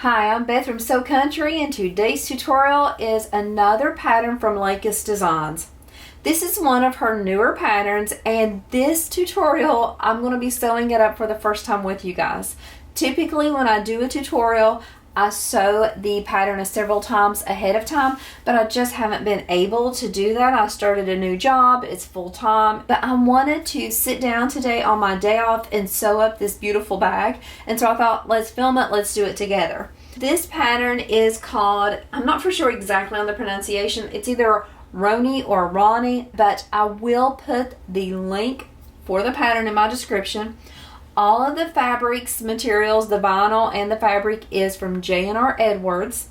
Hi, I'm Beth from Sew Country, and today's tutorial is another pattern from Lacus Designs. This is one of her newer patterns, and this tutorial I'm going to be sewing it up for the first time with you guys. Typically when I do a tutorial, I sew the pattern several times ahead of time, but I just haven't been able to do that. I started a new job, it's full-time, but I wanted to sit down today on my day off and sew up this beautiful bag, and so I thought, let's film it, let's do it together. This pattern is called, I'm not for sure exactly on the pronunciation, it's either Roni or Roni, but I will put the link for the pattern in my description. All of the fabrics, materials, the vinyl and the fabric is from J&R Edwards.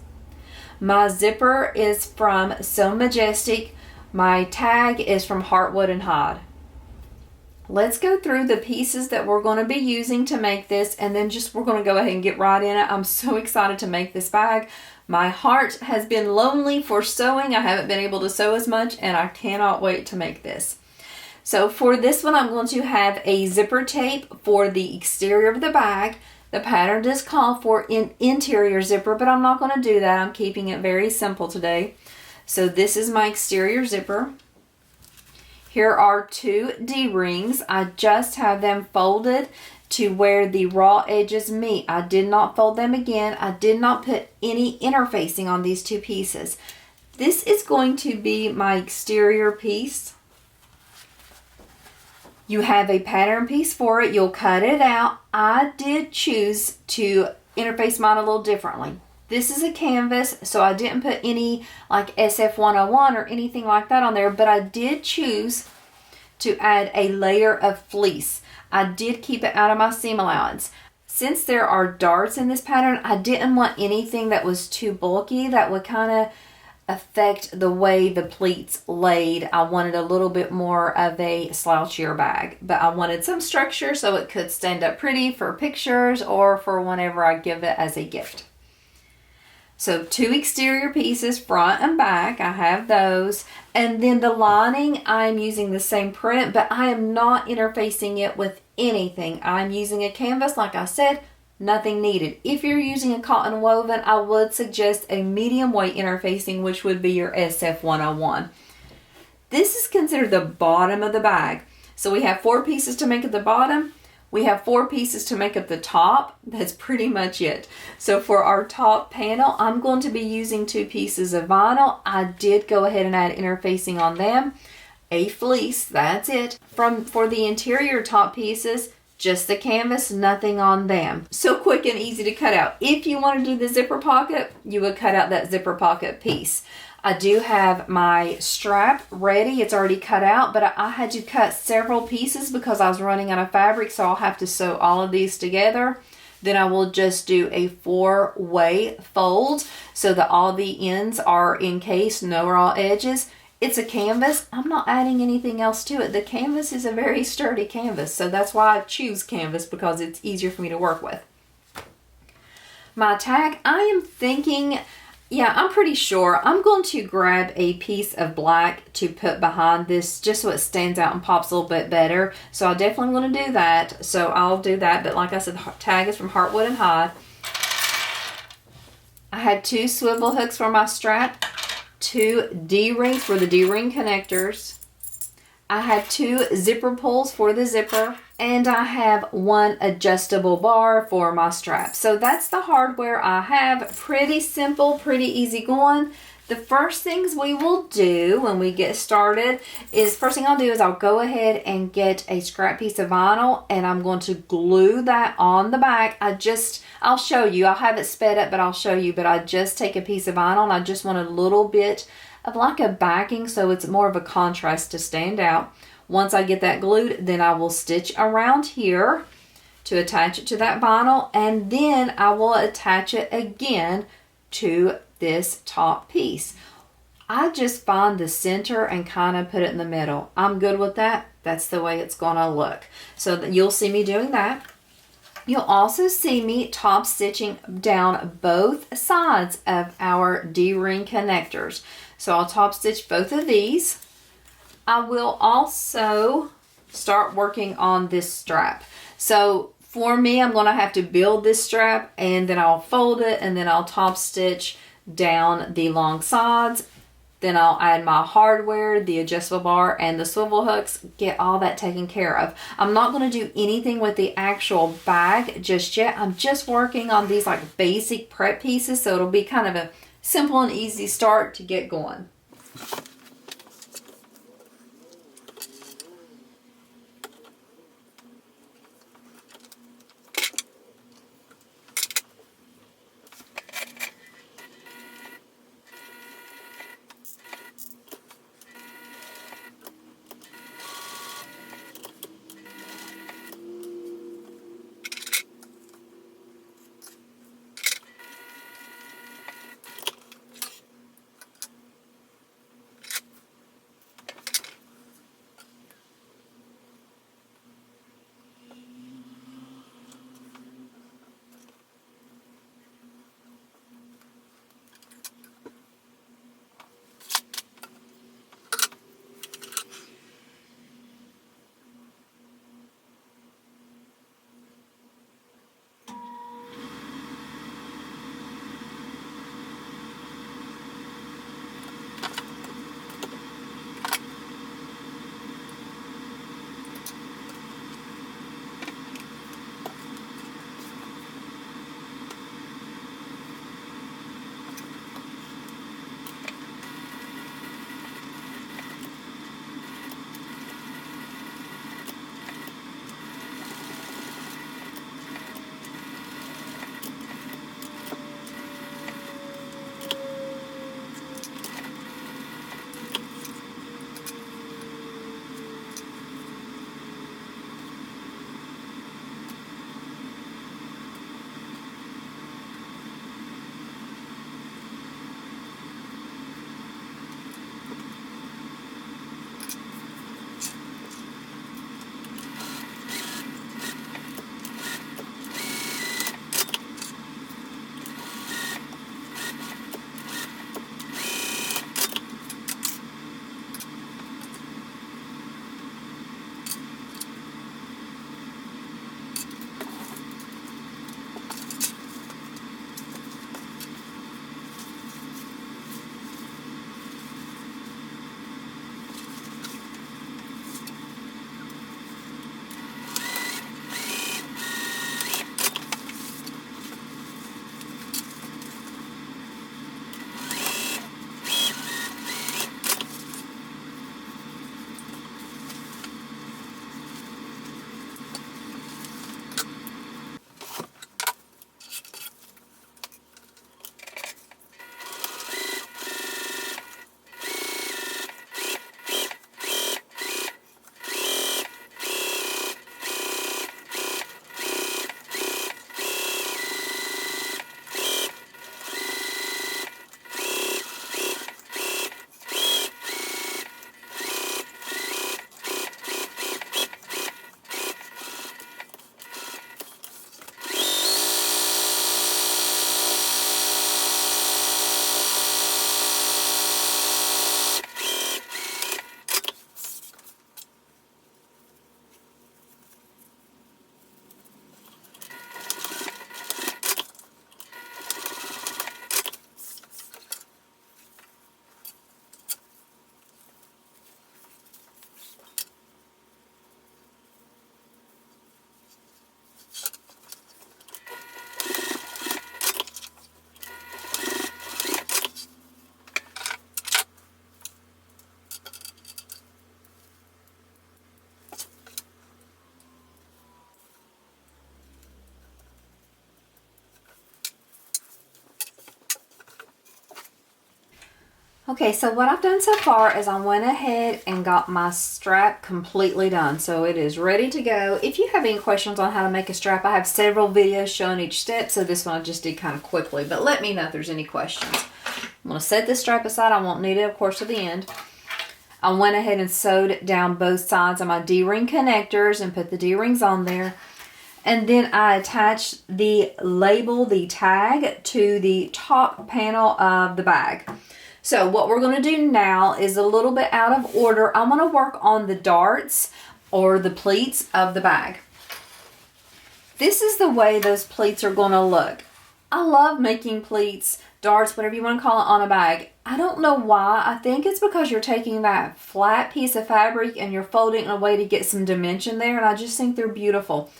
My zipper is from So Majestic. My tag is from Heartwood and Hide. Let's go through the pieces that we're going to be using to make this, and then we're going to go ahead and get right in it. I'm so excited to make this bag. My heart has been lonely for sewing. I haven't been able to sew as much, and I cannot wait to make this. So for this one, I'm going to have a zipper tape for the exterior of the bag. The pattern does call for an interior zipper, but I'm not going to do that. I'm keeping it very simple today. So this is my exterior zipper. Here are two D-rings. I just have them folded to where the raw edges meet. I did not fold them again. I did not put any interfacing on these two pieces. This is going to be my exterior piece. You have a pattern piece for it. You'll cut it out. I did choose to interface mine a little differently. This is a canvas, so I didn't put any like SF101 or anything like that on there, but I did choose to add a layer of fleece. I did keep it out of my seam allowance. Since there are darts in this pattern, I didn't want anything that was too bulky that would kind of affect the way the pleats laid. I wanted a little bit more of a slouchier bag, but I wanted some structure so it could stand up pretty for pictures or for whenever I give it as a gift. So two exterior pieces, front and back, I have those. And then the lining, I'm using the same print, but I am not interfacing it with anything. I'm using a canvas, like I said, nothing needed. If you're using a cotton woven, I would suggest a medium weight interfacing, which would be your SF101. This is considered the bottom of the bag. So we have 4 pieces to make at the bottom. We have 4 pieces to make up the top. That's pretty much it. So for our top panel, I'm going to be using 2 pieces of vinyl. I did go ahead and add interfacing on them. A fleece, that's it. For the interior top pieces, just the canvas, nothing on them. So quick and easy to cut out. If you want to do the zipper pocket, you would cut out that zipper pocket piece. I do have my strap ready. It's already cut out, but I had to cut several pieces because I was running out of fabric, so I'll have to sew all of these together. Then I will just do a 4-way fold so that all the ends are encased, no raw edges. It's a canvas. I'm not adding anything else to it. The canvas is a very sturdy canvas, so that's why I choose canvas, because it's easier for me to work with. My tag, I am thinking, I'm pretty sure I'm going to grab a piece of black to put behind this just so it stands out and pops a little bit better. So I definitely want to do that. So I'll do that. But like I said, the tag is from Heartwood and Hide. I have 2 swivel hooks for my strap. 2 D-rings for the D-ring connectors. I have 2 zipper pulls for the zipper, and I have 1 adjustable bar for my strap. So that's the hardware I have. Pretty simple, pretty easy going. The first things we will do when we get started is, first thing I'll do is I'll go ahead and get a scrap piece of vinyl, and I'm going to glue that on the back. I'll show you. I'll have it sped up, but I'll show you. But I just take a piece of vinyl, and I just want a little bit of like a backing so it's more of a contrast to stand out. Once I get that glued, then I will stitch around here to attach it to that vinyl, and then I will attach it again to this top piece. I just find the center and kind of put it in the middle. I'm good with that. That's the way it's gonna look. So you'll see me doing that. You'll also see me top stitching down both sides of our D-ring connectors. So I'll top stitch both of these. I will also start working on this strap. So For me, I'm going to have to build this strap, and then I'll fold it, and then I'll top stitch down the long sides. Then I'll add my hardware, the adjustable bar, and the swivel hooks, get all that taken care of. I'm not going to do anything with the actual bag just yet. I'm just working on these like basic prep pieces, so it'll be kind of a simple and easy start to get going. Okay, so what I've done so far is I went ahead and got my strap completely done. So it is ready to go. If you have any questions on how to make a strap, I have several videos showing each step. So this one I just did kind of quickly, but let me know if there's any questions. I'm going to set this strap aside. I won't need it, of course, to the end. I went ahead and sewed down both sides of my D-ring connectors and put the D-rings on there. And then I attached the label, the tag, to the top panel of the bag. So what we're going to do now is a little bit out of order. I'm going to work on the darts or the pleats of the bag. this is the way those pleats are going to look. I love making pleats, darts, whatever you want to call it, on a bag. I don't know why. I think it's because you're taking that flat piece of fabric and you're folding it in a way to get some dimension there, and I just think they're beautiful.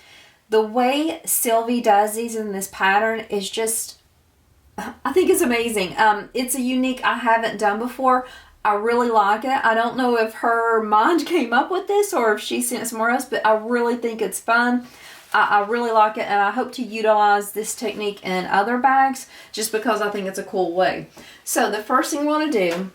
The way Sylvie does these in this pattern is just, I think it's amazing. It's a unique I haven't done before. I really like it. I don't know if her mind came up with this or if she's seen it somewhere else, but I really think it's fun. I really like it, and I hope to utilize this technique in other bags just because I think it's a cool way. So the first thing we want to do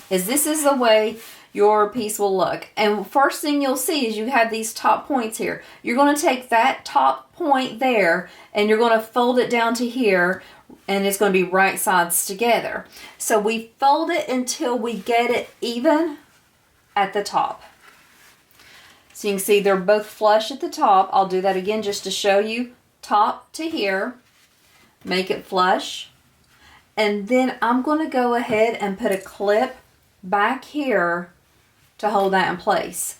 is this is the way your piece will look. And first thing you'll see is you have these top points here. You're going to take that top point there and you're going to fold it down to here, and it's going to be right sides together. So we fold it until we get it even at the top. So you can see they're both flush at the top. I'll do that again just to show you. Top to here. Make it flush. And then I'm going to go ahead and put a clip back here to hold that in place.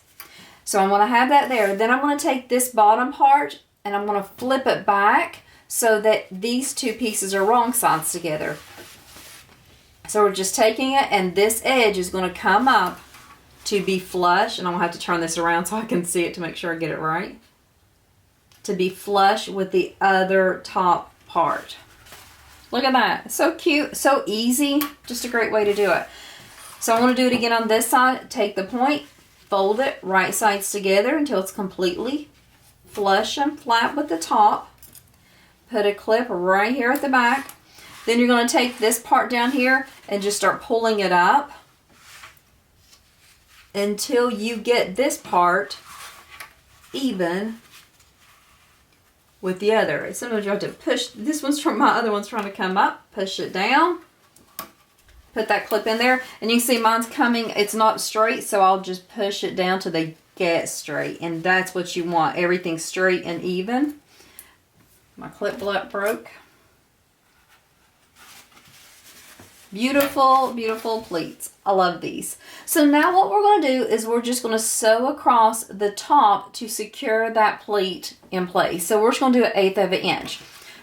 So I'm going to have that there. Then I'm going to take this bottom part and I'm going to flip it back so that these two pieces are wrong sides together. So we're just taking it, and this edge is going to come up to be flush, and I'm going to have to turn this around so I can see it to make sure I get it right. To be flush with the other top part. Look at that. So cute, so easy, just a great way to do it. So I want to do it again on this side. Take the point, fold it right sides together until it's completely flush and flat with the top. Put a clip right here at the back. Then you're going to take this part down here and just start pulling it up until you get this part even with the other. Sometimes you have to push, this one's from my other one's trying to come up, push it down, put that clip in there, and you can see mine's coming, it's not straight, so I'll just push it down till they get straight, and that's what you want, everything straight and even. My clip broke. Beautiful, beautiful pleats. I love these. So now what we're going to do is we're just going to sew across the top to secure that pleat in place. So we're just going to do 1/8 of an inch.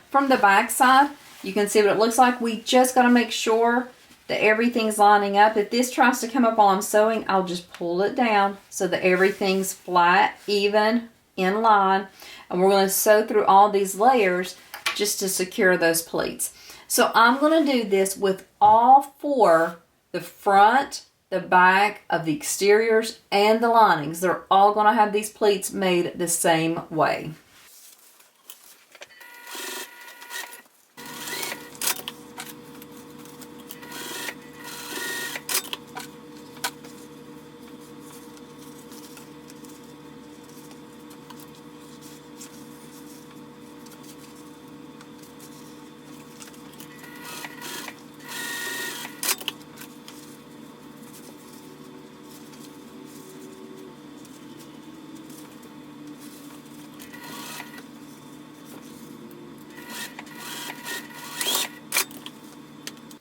From the back side, you can see what it looks like. We just got to make sure that everything's lining up. If this tries to come up while I'm sewing, I'll just pull it down so that everything's flat, even, in line. And we're going to sew through all these layers just to secure those pleats. So I'm going to do this with all four, the front, the back of the exteriors, and the linings. They're all going to have these pleats made the same way.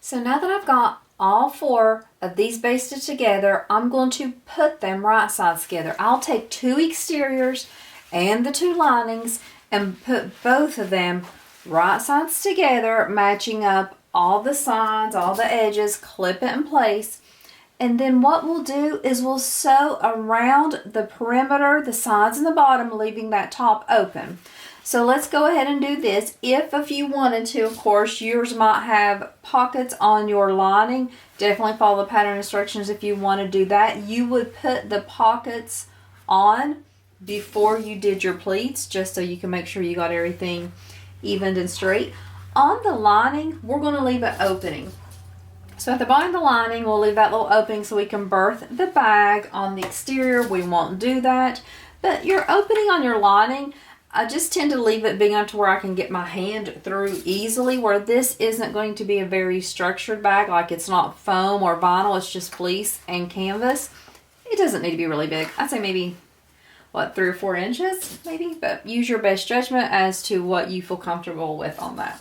So now that I've got all four of these basted together, I'm going to put them right sides together. I'll take 2 exteriors and the 2 linings and put both of them right sides together, matching up all the sides, all the edges, clip it in place. And then what we'll do is we'll sew around the perimeter, the sides and the bottom, leaving that top open. So let's go ahead and do this. If you wanted to, of course, yours might have pockets on your lining. Definitely follow the pattern instructions if you want to do that. You would put the pockets on before you did your pleats, just so you can make sure you got everything evened and straight. On the lining, we're going to leave an opening. So at the bottom of the lining, we'll leave that little opening so we can berth the bag. On the exterior, we won't do that. But your opening on your lining, I just tend to leave it big enough to where I can get my hand through easily, where this isn't going to be a very structured bag, like it's not foam or vinyl, it's just fleece and canvas. It doesn't need to be really big. I'd say maybe, what, 3 or 4 inches, maybe? But use your best judgment as to what you feel comfortable with on that.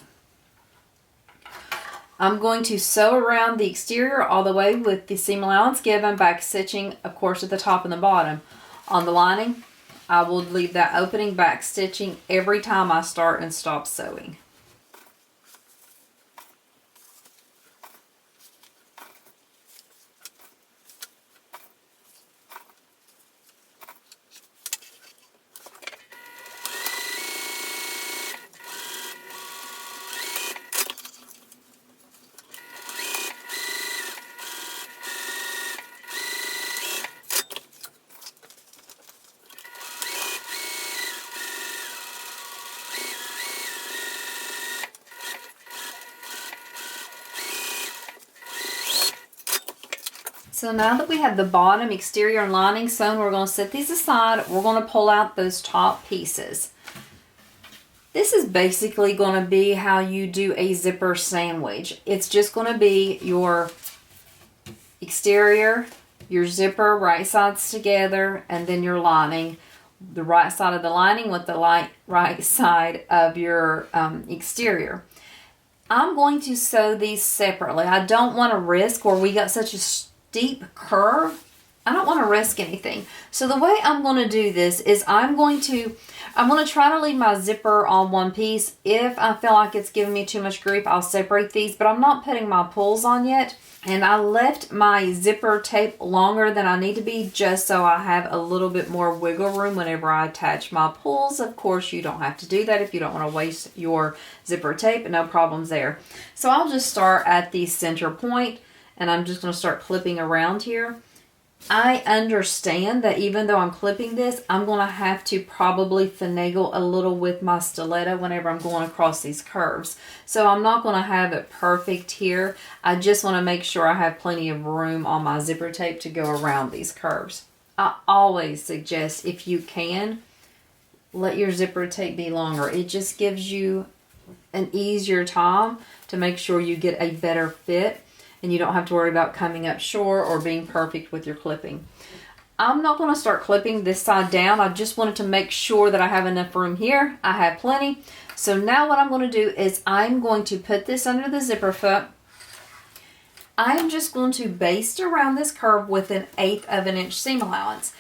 I'm going to sew around the exterior all the way with the seam allowance given, back stitching, of course, at the top and the bottom. On the lining, I will leave that opening back stitching every time I start and stop sewing. So now that we have the bottom, exterior, and lining sewn, we're going to set these aside. We're going to pull out those top pieces. This is basically going to be how you do a zipper sandwich. It's just going to be your exterior, your zipper, right sides together, and then your lining. The right side of the lining with the right side of your exterior. I'm going to sew these separately. I don't want to risk where we got such a steep curve. I don't want to risk anything. So the way I'm going to do this is I'm going to try to leave my zipper on one piece. If I feel like it's giving me too much grief, I'll separate these, but I'm not putting my pulls on yet. And I left my zipper tape longer than I need to be just so I have a little bit more wiggle room whenever I attach my pulls. Of course, you don't have to do that if you don't want to waste your zipper tape. No problems there. So I'll just start at the center point and I'm just going to start clipping around here. I understand that even though I'm clipping this, I'm going to have to probably finagle a little with my stiletto whenever I'm going across these curves. So I'm not going to have it perfect here. I just want to make sure I have plenty of room on my zipper tape to go around these curves. I always suggest, if you can, let your zipper tape be longer. It just gives you an easier time to make sure you get a better fit. And you don't have to worry about coming up short or being perfect with your clipping. I'm not going to start clipping this side down. I just wanted to make sure that I have enough room here. I have plenty. So now what I'm going to do is I'm going to put this under the zipper foot. I'm just going to baste around this curve with 1/8 of an inch seam allowance.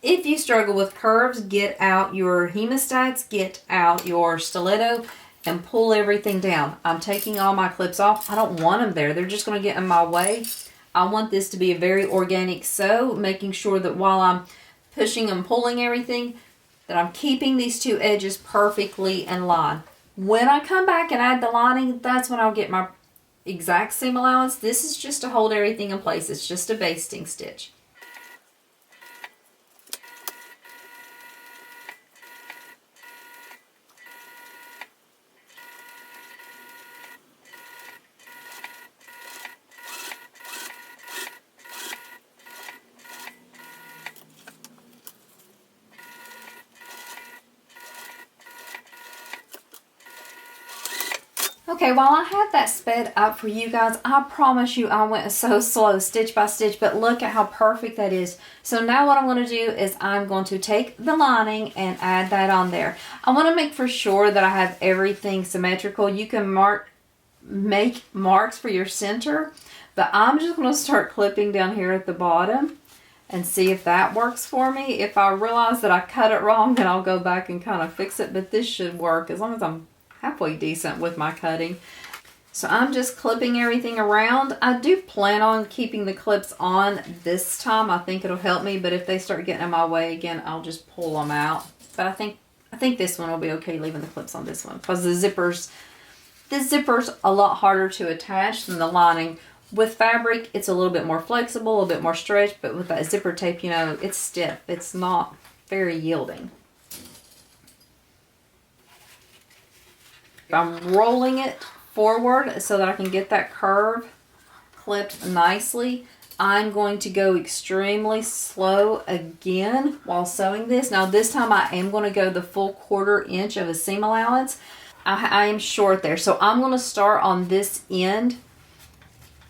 If you struggle with curves, get out your hemostats, get out your stiletto, and pull everything down. I'm taking all my clips off. I don't want them there. They're just going to get in my way. I want this to be a very organic sew, making sure that while I'm pushing and pulling everything, that I'm keeping these two edges perfectly in line. When I come back and add the lining, that's when I'll get my exact seam allowance. This is just to hold everything in place. It's just a basting stitch. Okay, while I have that sped up for you guys, I promise you I went so slow, stitch by stitch, but look at how perfect that is. So now what I'm going to do is I'm going to take the lining and add that on there. I want to make for sure that I have everything symmetrical. You can make marks for your center, but I'm just going to start clipping down here at the bottom and see if that works for me. If I realize that I cut it wrong, then I'll go back and kind of fix it, but this should work as long as I'm halfway decent with my cutting. So I'm just clipping everything around. I do plan on keeping the clips on this time. I think it'll help me, but if they start getting in my way again, I'll just pull them out. But I think this one will be okay leaving the clips on this one, because this zipper's a lot harder to attach than the lining. With fabric, it's a little bit more flexible, a little bit more stretched, but with that zipper tape, you know, it's stiff. It's not very yielding. I'm rolling it forward so that I can get that curve clipped nicely. I'm going to go extremely slow again while sewing this. Now this time I am going to go the full 1/4 inch of a seam allowance. I am short there, so I'm going to start on this end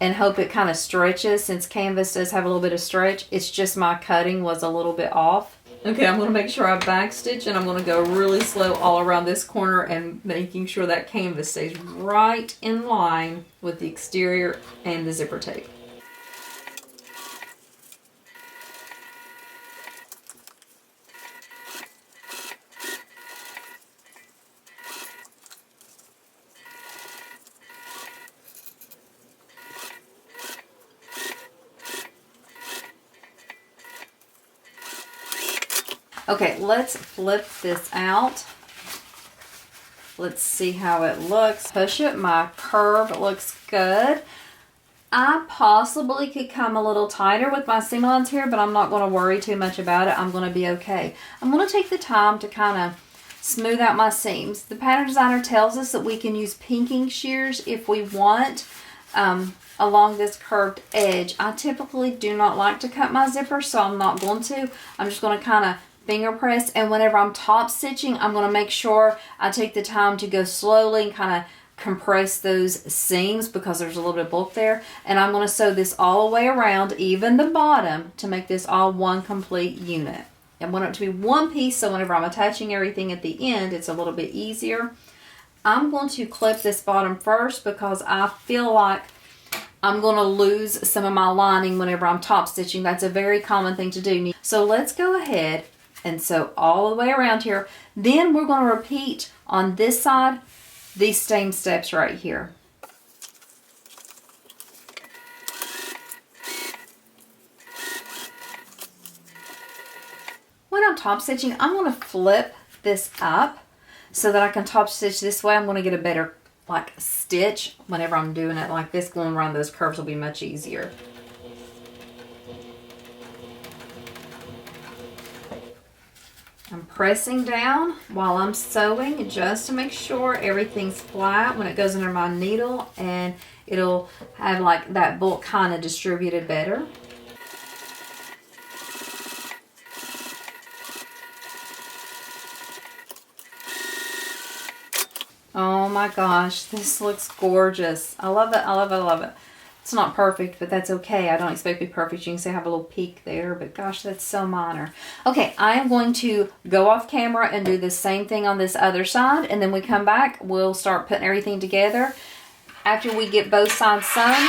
and hope it kind of stretches, since canvas does have a little bit of stretch. It's just my cutting was a little bit off. Okay, I'm going to make sure I backstitch, and I'm going to go really slow all around this corner and making sure that canvas stays right in line with the exterior and the zipper tape. Okay, let's flip this out. Let's see how it looks. Push it. My curve looks good. I possibly could come a little tighter with my seam allowance here, but I'm not going to worry too much about it. I'm going to be okay. I'm going to take the time to kind of smooth out my seams. The pattern designer tells us that we can use pinking shears if we want along this curved edge. I typically do not like to cut my zipper, so I'm not going to. I'm just going to kind of finger press, and whenever I'm top stitching, I'm going to make sure I take the time to go slowly and kind of compress those seams because there's a little bit of bulk there. And I'm going to sew this all the way around, even the bottom, to make this all one complete unit. I want it to be one piece, so whenever I'm attaching everything at the end, it's a little bit easier. I'm going to clip this bottom first because I feel like I'm going to lose some of my lining whenever I'm top stitching. That's a very common thing to do. So let's go ahead and sew all the way around here. Then we're going to repeat on this side these same steps right here. When I'm top stitching, I'm going to flip this up so that I can top stitch this way. I'm going to get a better like stitch whenever I'm doing it like this. Going around those curves will be much easier. I'm pressing down while I'm sewing just to make sure everything's flat when it goes under my needle, and it'll have like that bulk kind of distributed better. Oh my gosh, this looks gorgeous. I love it, I love it, I love it. It's not perfect, but that's okay. I don't expect to be perfect. You can see I have a little peak there, but gosh, that's so minor. Okay, I am going to go off camera and do the same thing on this other side, and then we come back, we'll start putting everything together. After we get both sides sewn,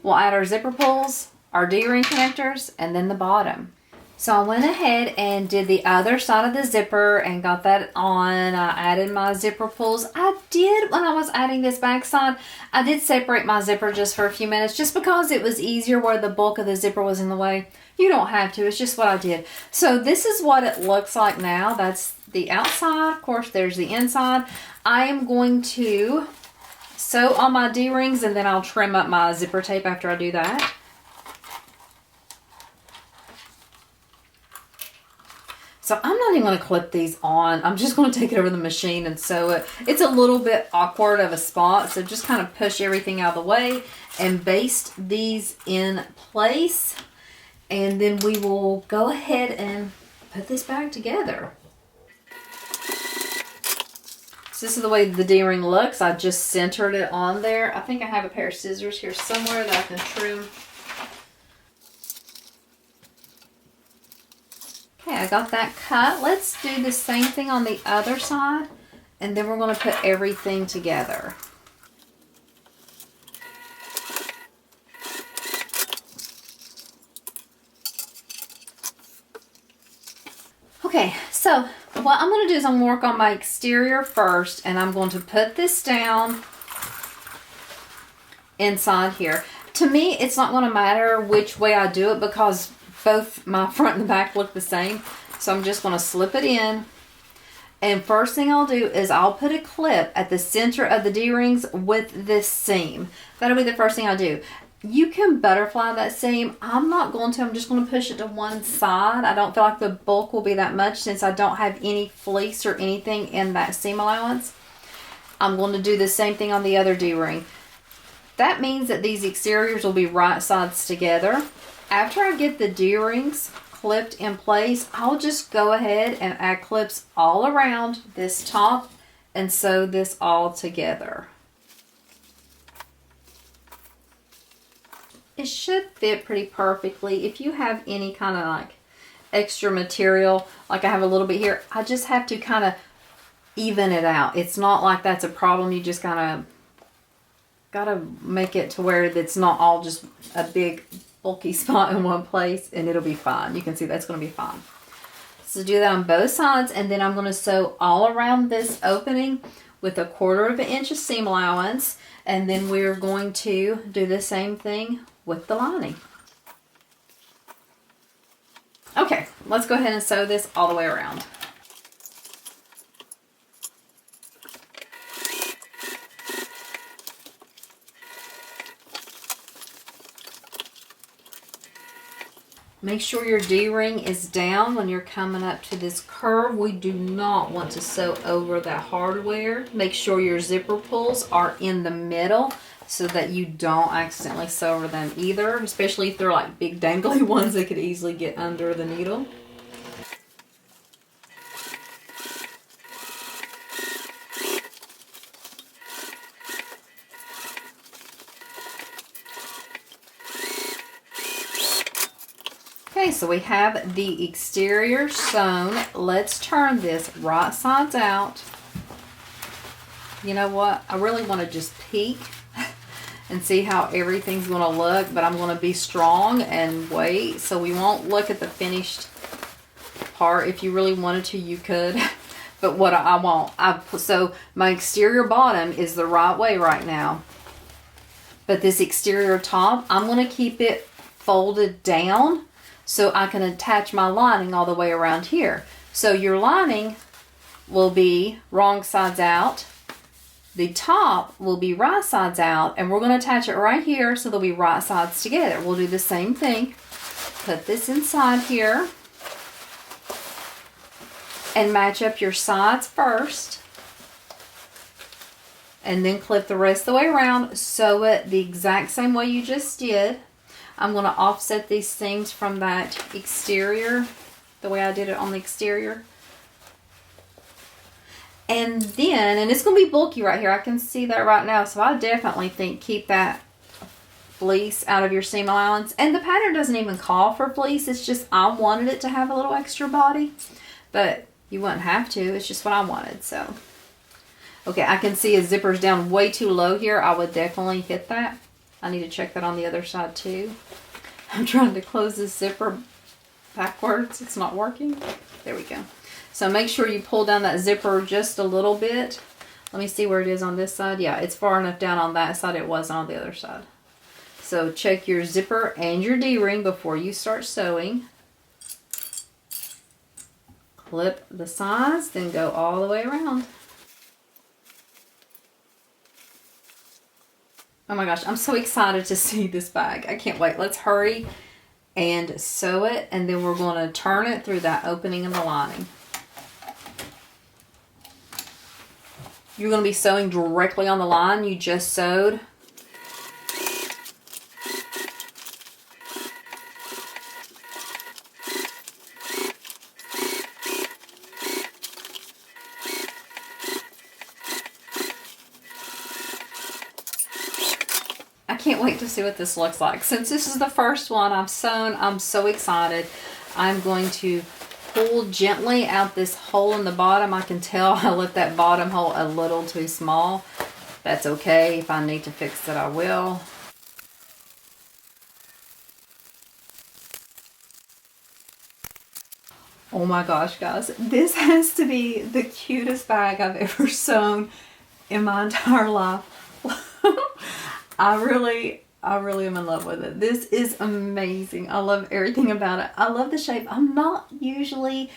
we'll add our zipper pulls, our D-ring connectors, and then the bottom. So I went ahead and did the other side of the zipper and got that on. I added my zipper pulls. I did, when I was adding this back side, I did separate my zipper just for a few minutes just because it was easier where the bulk of the zipper was in the way. You don't have to, it's just what I did. So this is what it looks like now. That's the outside. Of course, there's the inside. I am going to sew on my D-rings and then I'll trim up my zipper tape after I do that. So I'm not even going to clip these on. I'm just going to take it over the machine and sew it. It's a little bit awkward of a spot, so just kind of push everything out of the way and baste these in place. And then we will go ahead and put this back together. So this is the way the D-ring looks. I just centered it on there. I think I have a pair of scissors here somewhere that I can trim. Okay, I got that cut. Let's do the same thing on the other side, and then we're going to put everything together. Okay, so what I'm going to do is I'm going to work on my exterior first, and I'm going to put this down inside here. To me, it's not going to matter which way I do it because both my front and the back look the same. So I'm just going to slip it in. And first thing I'll do is I'll put a clip at the center of the D-rings with this seam. That'll be the first thing I do. You can butterfly that seam. I'm not going to. I'm just going to push it to one side. I don't feel like the bulk will be that much since I don't have any fleece or anything in that seam allowance. I'm going to do the same thing on the other D-ring. That means that these exteriors will be right sides together. After I get the D-rings clipped in place, I'll just go ahead and add clips all around this top and sew this all together. It should fit pretty perfectly. If you have any kind of like extra material, like I have a little bit here, I just have to kind of even it out. It's not like that's a problem. You just kind of gotta make it to where it's not all just a big bulky spot in one place, and it'll be fine. You can see that's going to be fine. So do that on both sides, and then I'm going to sew all around this opening with 1/4 inch of seam allowance, and then we're going to do the same thing with the lining. Okay, let's go ahead and sew this all the way around. Make sure your D-ring is down when you're coming up to this curve. We do not want to sew over that hardware. Make sure your zipper pulls are in the middle so that you don't accidentally sew over them either, especially if they're like big dangly ones that could easily get under the needle. Okay, so we have the exterior sewn. Let's turn this right sides out. You know what? I really want to just peek and see how everything's going to look, but I'm going to be strong and wait. So we won't look at the finished part. If you really wanted to, you could. But what I won't. So my exterior bottom is the right way right now. But this exterior top, I'm going to keep it folded down so I can attach my lining all the way around here. So your lining will be wrong sides out. The top will be right sides out, and we're going to attach it right here so they'll be right sides together. We'll do the same thing. Put this inside here and match up your sides first, and then clip the rest of the way around. Sew it the exact same way you just did. I'm going to offset these seams from that exterior, the way I did it on the exterior. And then, and it's going to be bulky right here. I can see that right now. So I definitely think keep that fleece out of your seam allowance. And the pattern doesn't even call for fleece. It's just I wanted it to have a little extra body. But you wouldn't have to. It's just what I wanted. So, okay, I can see a zipper's down way too low here. I would definitely hit that. I need to check that on the other side too. I'm trying to close this zipper backwards. It's not working. There we go. So make sure you pull down that zipper just a little bit. Let me see where it is on this side. Yeah, it's far enough down on that side. It wasn't on the other side. So check your zipper and your D-ring before you start sewing. Clip the sides, then go all the way around. Oh my gosh, I'm so excited to see this bag. I can't wait. Let's hurry and sew it, and then we're going to turn it through that opening in the lining. You're going to be sewing directly on the line you just sewed. I can't wait to see what this looks like. Since this is the first one I've sewn, I'm so excited. I'm going to pull gently out this hole in the bottom. I can tell I left that bottom hole a little too small. That's okay. If I need to fix it, I will. Oh my gosh, guys. This has to be the cutest bag I've ever sewn in my entire life. I really am in love with it. This is amazing. I love everything about it. I love the shape. I'm not usually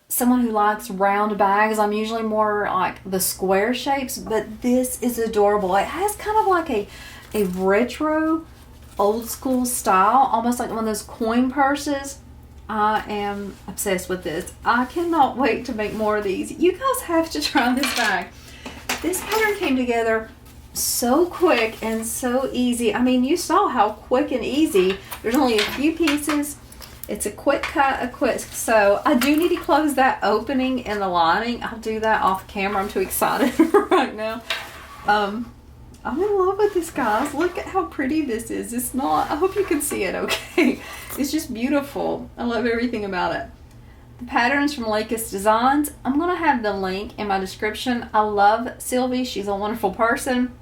someone who likes round bags. I'm usually more like the square shapes, but this is adorable. It has kind of like a retro old school style, almost like one of those coin purses. I am obsessed with this. I cannot wait to make more of these. You guys have to try this bag. This pattern came together so quick and so easy. I mean, you saw how quick and easy. There's only a few pieces. It's a quick cut, a quick sew. I do need to close that opening in the lining. I'll do that off camera. I'm too excited right now. I'm in love with this, guys. Look at how pretty this is. It's not, I hope you can see it okay. It's just beautiful. I love everything about it. The pattern's from Lacus Designs. I'm going to have the link in my description. I love Sylvie. She's a wonderful person.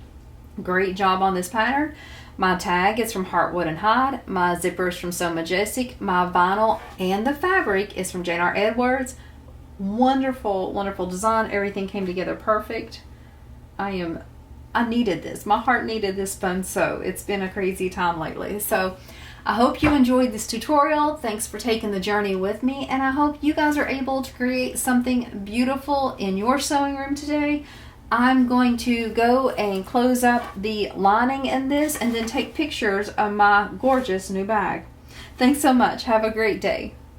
Great job on this pattern. My tag is from Heartwood and Hyde. My zipper is from So Majestic. My vinyl and the fabric is from Jane R. Edwards. Wonderful, wonderful design. Everything came together perfect. I needed this. My heart needed this fun sew. It's been a crazy time lately. So I hope you enjoyed this tutorial. Thanks for taking the journey with me, and I hope you guys are able to create something beautiful in your sewing room today. I'm going to go and close up the lining in this and then take pictures of my gorgeous new bag. Thanks so much. Have a great day.